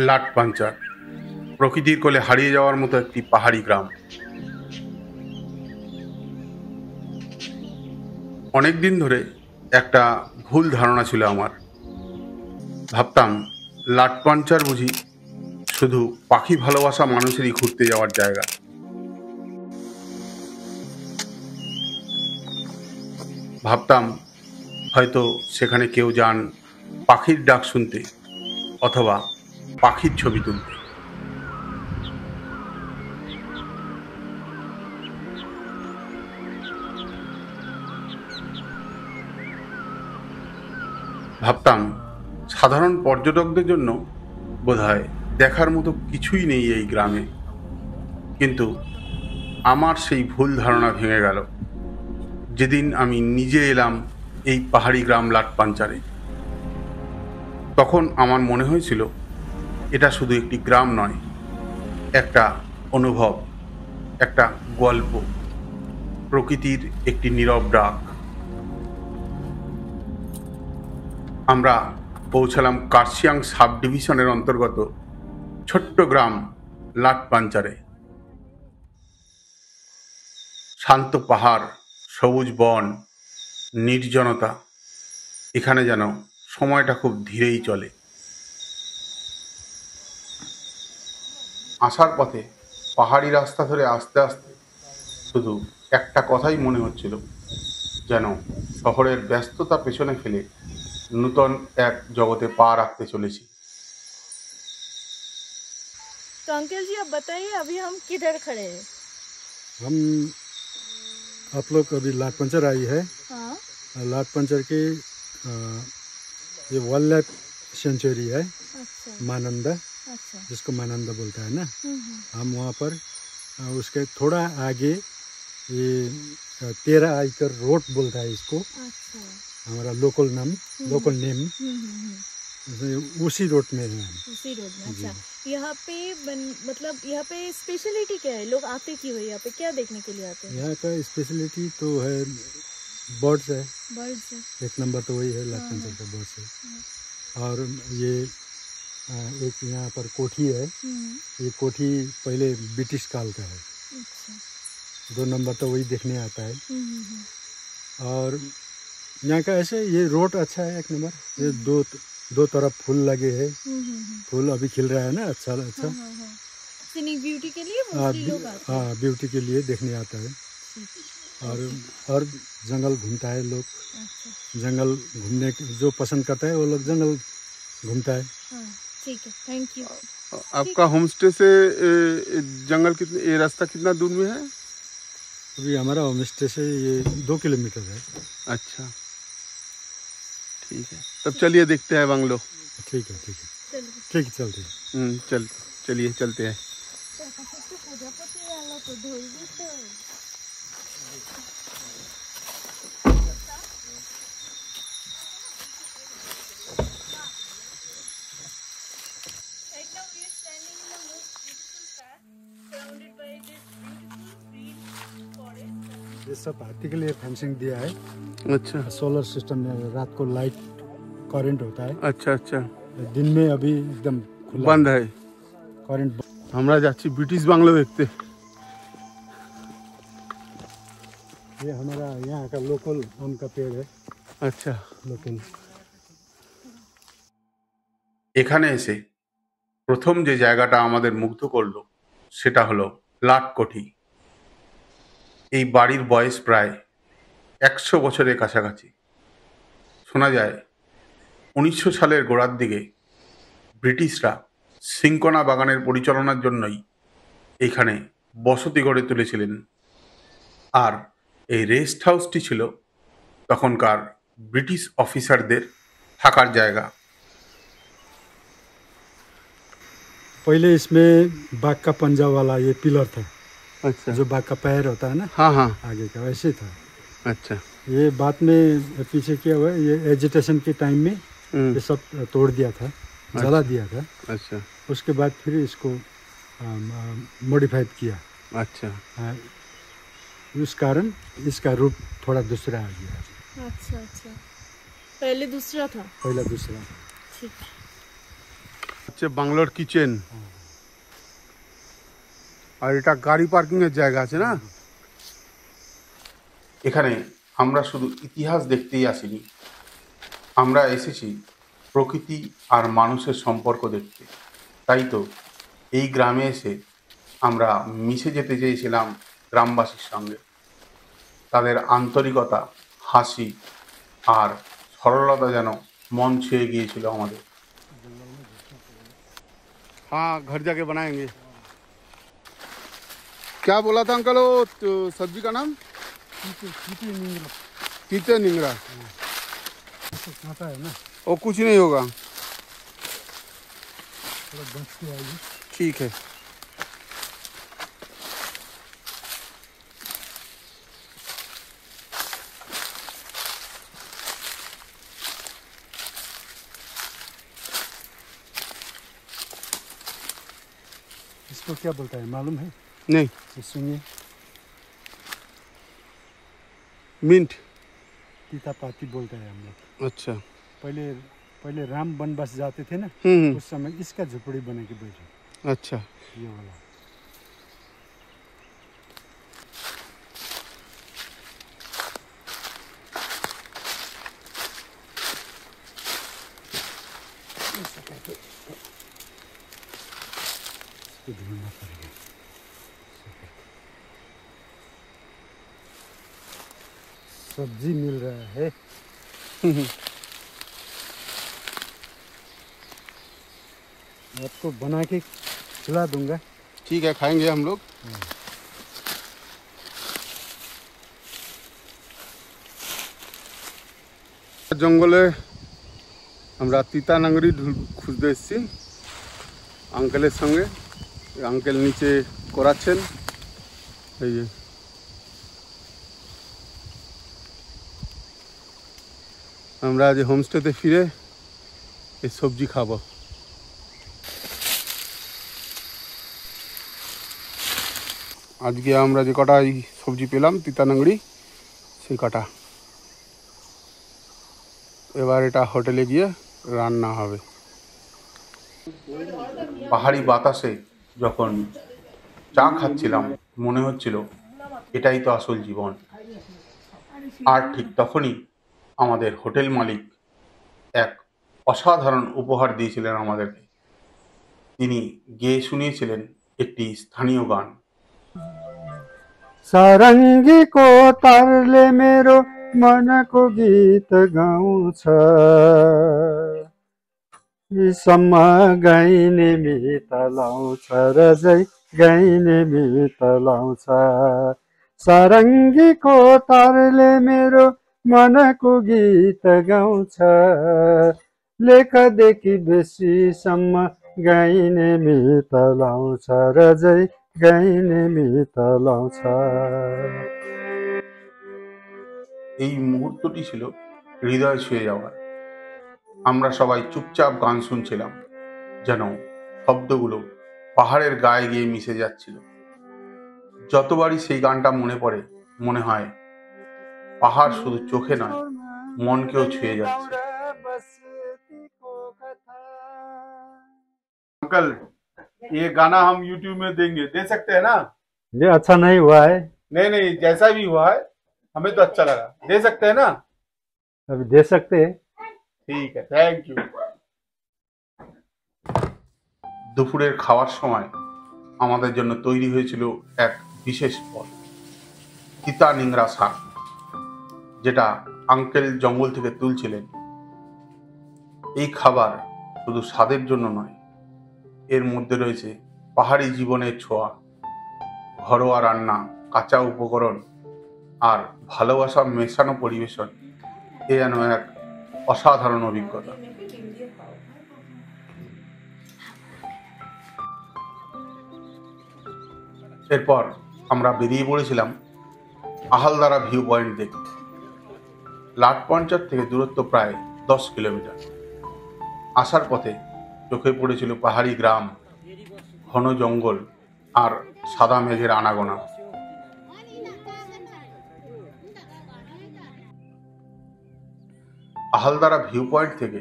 লাটপাঞ্চার প্রকৃতির কোলে হারিয়ে যাওয়ার মতো একটি পাহাড়ি গ্রাম। অনেক দিন ধরে একটা ভুল ধারণা ছিল আমার। ভাবতাম লাটপাঞ্চার বুঝি শুধু পাখি ভালোবাসা মানুষেরই ঘুরতে যাওয়ার জায়গা। ভাবতাম হয়তো সেখানে কেউ যান পাখির ডাক শুনতে অথবা পাখির ছবি তুলতে। ভাবতাম সাধারণ পর্যটকদের জন্য বোধহয় দেখার মতো কিছুই নেই এই গ্রামে। কিন্তু আমার সেই ভুল ধারণা ভেঙে গেল যেদিন আমি নিজে এলাম এই পাহাড়ি গ্রাম লাটপাঞ্চারে। তখন আমার মনে হয়েছিল এটা শুধু একটি গ্রাম নয়, একটা অনুভব, একটা গল্প, প্রকৃতির একটি নীরব ডাক। আমরা পৌঁছালাম কার্শিয়াং সাব ডিভিশনের অন্তর্গত ছোট্ট গ্রাম লাটপাঞ্চারে। শান্ত পাহাড়, সবুজ বন, নির্জনতা, এখানে যেন সময়টা খুব ধীরেই চলে। আসার পথে পাহাড়ি রাস্তা ধরে আস্তে আস্তে শুধু একটা কথাই মনে হচ্ছিল, যেন শহরের ব্যস্ততা পেছনে ফেলে নূতন এক জগতে পা রাখতে চলেছি। तो अंकल जी आप बताइए अभी हम किधर खड़े हैं? हम आप लोग अभी लाटपंचर आई है। हाँ। लाटपंचर के ये वाइल्ड लाइफ सेंचुरी है। अच्छा। मानंदा, अच्छा। जिसको मानंदा बोलता है ना। हम वहाँ पर उसके थोड़ा आगे ये 13 आइकर रोड बोलता है इसको। अच्छा। हमारा लोकल नेम उसी रोड में है हम। उसी रोड में। अच्छा, यहाँ पे मतलब यहाँ पे स्पेशलिटी क्या है? लोग आते क्यों है यहाँ पे? क्या देखने के लिए आते हैं? यहाँ का स्पेशलिटी तो है बर्ड्स है। बर्ड्स है। एक नंबर तो वही है लाटपंचर का बर्ड्स है। और ये एक यहाँ पर कोठी है। ये कोठी पहले ब्रिटिश काल का है। अच्छा। 2 नंबर तो वही देखने आता है। और यहाँ का ऐसे ये रोड अच्छा है, 1 नंबर। ये दो तरफ फूल लगे हैं। फूल अभी खिल रहा है ना, अच्छा अच्छा। सीनिक ब्यूटी के लिए मोस्टली लोग आते हैं। हाँ, ब्यूटी के लिए देखने आता है। और जंगल घूमता है लोग। अच्छा। जंगल घूमने जो पसंद करता है वो लोग जंगल घूमता है। ठीक है, थैंक यू। आपका होम स्टे से जंगल कितने, ये रास्ता कितना दूर में है? अभी हमारा होम स्टे से ये 2 किलोमीटर है। अच्छा, ठीक है, तब चलिए देखते हैं बंगलो। ठीक है ठीक है, चलते हैं। चलिए चलते हैं। ये सब हाथी के लिए फेंसिंग दिया है। अच्छा। सोलर सिस्टम में रात को लाइट करंट होता है। अच्छा अच्छा। दिन में अभी एकदम बंद है करंट। আমরা যাচ্ছি ব্রিটিশ বাংলো দেখতে। ये हमारा यहाँ का लोकल आम का पेड़ है। अच्छा, लोकल। এখানে এসে প্রথম যে জায়গাটা আমাদের মুগ্ধ করলো সেটা হলো লাটকোঠি। এই বাড়ির বয়স প্রায় 100 বছরের কাছাকাছি। শোনা যায় 1900 সালের গোড়ার দিকে ব্রিটিশরা সিংকোনা বাগানের পরিচালনার জন্যই এইখানে বসতি গড়ে তুলেছিলেন। আর এই রেস্ট হাউসটি ছিল তখনকার ব্রিটিশ অফিসারদের থাকার জায়গা। पहले इसमें बाघ का पंजा वाला ये पिलर था। अच्छा। जो बाघ का पैर होता है ना, हाँ हाँ, आगे का वैसे था। अच्छा। ये बाद में पीछे क्या हुआ, ये एजिटेशन के टाइम में ये सब तोड़ दिया था, जला दिया था। अच्छा। उसके बाद फिर इसको मॉडिफाइड किया। अच्छा। उस कारण इसका रूप थोड़ा दूसरा आ गया। अच्छा अच्छा, पहले दूसरा था। पहला दूसरा। ठीक। হচ্ছে বাংলোর কিচেন, আর এটা গাড়ি পার্কিং এর জায়গা আছে না। এখানে আমরা শুধু ইতিহাস দেখতেই আসিনি, আমরা এসেছি প্রকৃতি আর মানুষের সম্পর্ক দেখতে। তাই তো এই গ্রামে এসে আমরা মিশে যেতে চেয়েছিলাম গ্রামবাসীর সঙ্গে। তাদের আন্তরিকতা, হাসি আর সরলতা যেন মন ছুঁয়ে গিয়েছিল আমাদের। हाँ, घर जाके बनाएंगे। क्या बोला था अंकल वो तो सब्जी का नाम? कीते निंगरा। आता है ना, वो कुछ नहीं होगा। थोड़ा बच के आइए। ठीक है। इसको क्या बोलता है मालूम है? नहीं, ये सुनिए, मिंट। तीता पाती बोलते हैं हम लोग। अच्छा। पहले पहले राम वनवास जाते थे ना, उस समय इसका झोपड़ी बना के बैठे, अच्छा। ये वाला। इसको ढूंढना पड़ेगा। सब्जी मिल रहा है। आपको बना के खिला दूंगा। ठीक है, खाएंगे हम लोग। জঙ্গলে আমরা তিতা নাঙ্গরি খুঁজতে এসেছি আঙ্কেলের সঙ্গে। আঙ্কেল নিচে করাচ্ছেন। এই যে আমরা আজ হোমস্টেতে ফিরে এই সবজি খাবো। আজকে আমরা যে কটা এই সবজি পেলাম তিতা নাঙ্গরি, সেই কটা এবার এটা হোটেলে গিয়ে রান্না হবে। পাহাড়ি বাতাসে যখন চা খাচ্ছিলাম মনে হচ্ছিল এটাই তো আসল জীবন। আর ঠিক তখনই আমাদের হোটেল মালিক এক অসাধারণ উপহার দিয়েছিলেন আমাদেরকে। তিনি গেয়ে শুনিয়েছিলেন একটি স্থানীয় গান। सारंगी को तारले मेरो मनको गीत गाउँछ, सम्म गाइने मित लाउँछ रजै गाइने मित लाउँछ। सारंगीको तारले मेरो मनको गीत गाउँछ, लेखदेखि बेसीसम्म गाइने मित लाउँछ रजै गाइने मित लाउँछ। এই মুহূর্তটি ছিল হৃদয় ছুঁয়ে যাওয়ার। আমরা সবাই চুপচাপ গান শুনছিলাম, যেন শব্দগুলো পাহাড়ের গায়ে গিয়ে মিশে যাচ্ছিল। যতবারই সেই গানটা মনে পড়ে মনে হয় পাহাড় শুধু চোখে নয়, মনকেও ছুঁয়ে যাচ্ছে। अंकल, ये गाना हम YouTube में देंगे, दे सकते हैं ना? ये अच्छा नहीं हुआ है, नहीं नहीं, जैसा भी हुआ है हमें तो अच्छा लगा, दे सकते हैं ना? अभी दे सकते हैं। ঠিক আছে, থ্যাংক ইউ। দুপুরের খাওয়ার সময় আমাদের জন্য তৈরি হয়েছিল এক বিশেষ ফল, তিতা নিংড়া শাক, যেটা আঙ্কেল জঙ্গল থেকে তুলছিলেন। এই খাবার শুধু স্বাদের জন্য নয়, এর মধ্যে রয়েছে পাহাড়ি জীবনের ছোঁয়া, ঘরোয়া রান্না, কাঁচা উপকরণ আর ভালোবাসা মেশানো পরিবেশন। এ যেন এক অসাধারণ অভিজ্ঞতা। এরপর আমরা বেরিয়ে পড়েছিলাম আহালদারা ভিউ পয়েন্ট দেখতে। লাটপঞ্চায়েত থেকে দূরত্ব প্রায় 10 কিলোমিটার। আসার পথে চোখে পড়েছিল পাহাড়ি গ্রাম, ঘন জঙ্গল আর সাদা মেঘের আনাগোনা। আহালদারা ভিউ পয়েন্ট থেকে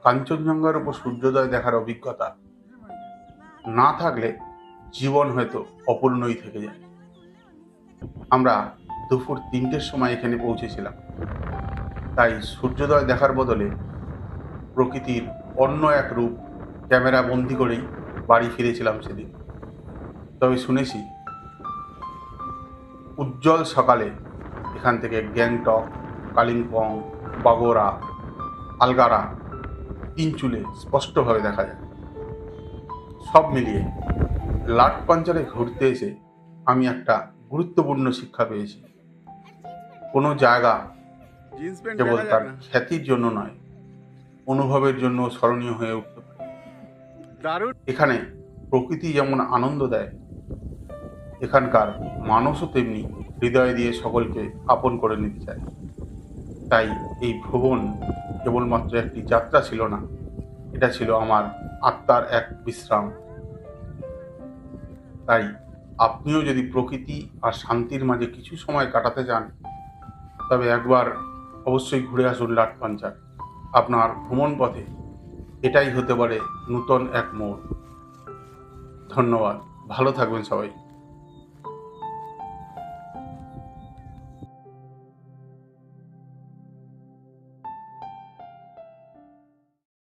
কাঞ্চনজঙ্ঘার উপর সূর্যোদয় দেখার অভিজ্ঞতা না থাকলে জীবন হয়তো অপূর্ণই থেকে যায়। আমরা দুপুর 3টের সময় এখানে পৌঁছেছিলাম, তাই সূর্যোদয় দেখার বদলে প্রকৃতির অন্য এক রূপ ক্যামেরা বন্দি করেই বাড়ি ফিরেছিলাম সেদিন। তবে শুনেছি উজ্জ্বল সকালে এখান থেকে গ্যাংটক, কালিম্পং, বাগোরা, আলগারা, তিনচুলে স্পষ্টভাবে দেখা যায়। সব মিলিয়ে লাটপাঞ্চারে ঘুরতে এসে আমি একটা গুরুত্বপূর্ণ শিক্ষা পেয়েছি। কোনো জায়গা কেবল তার খ্যাতির জন্য নয়, অনুভবের জন্য স্মরণীয় হয়ে উঠতে পারে। এখানে প্রকৃতি যেমন আনন্দ দেয়, এখানকার মানুষও তেমনি হৃদয় দিয়ে সকলকে আপন করে নিতে চায়। তাই এই ভ্রমণ কেবলমাত্র একটি যাত্রা ছিল না, এটা ছিল আমার আত্মার এক বিশ্রাম। তাই আপনিও যদি প্রকৃতি আর শান্তির মাঝে কিছু সময় কাটাতে চান, তবে একবার অবশ্যই ঘুরে আসুন লাটপাঞ্চার। আপনার ভ্রমণ পথে এটাই হতে পারে নূতন এক মোড়। ধন্যবাদ, ভালো থাকবেন সবাই।